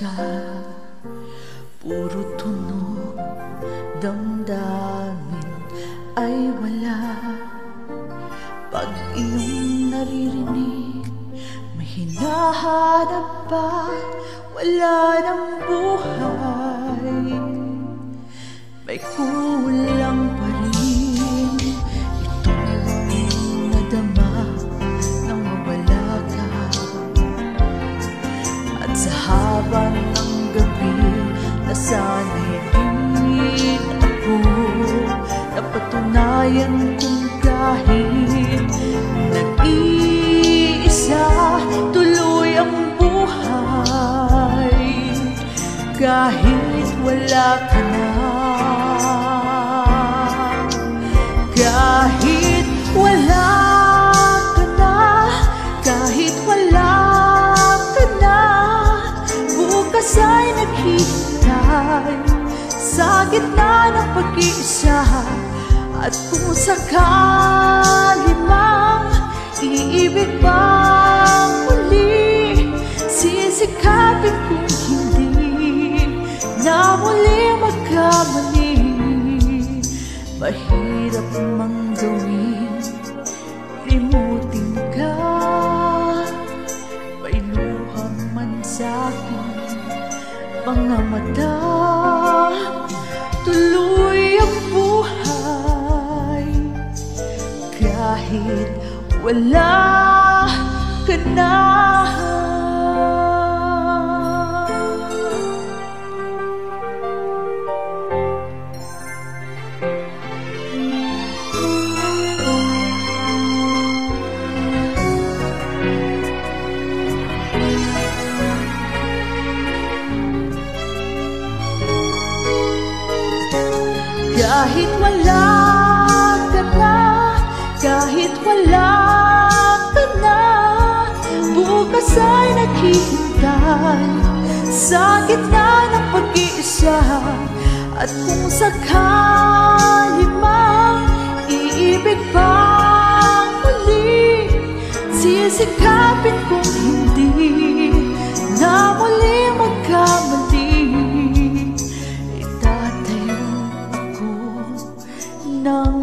ka, puro tunog damdamin ay wala. Pag iyong naririnig, may hinahanap pa, wala ng buhay. May kulang pa rin, ito ang nadama nang mawala ka. At sa haba ng gabi, nasanay din ako, napatunayan kung kahit nag-iisa, tuloy ang buhay. Kahit wala ka na, kahit wala ka na, kahit wala ka na, bukas ay naghihintay sa gitna ng pag-iisa. At kung sakali mang iibig pang muli, sisikapin kung hindi na muli magkamali. Mahirap mang gawin, limutin ka, may luha man sa'king mga mata. Tuloy ang buhay kahit wala ka na. Kahit wala ka na, kahit wala ka na, bukas ay naghihintay sa gitna ng pag-iisa. At kung sakali mang iibig pang muli, sisikapin kung hindi na muli magkamali. Itatayo ako ng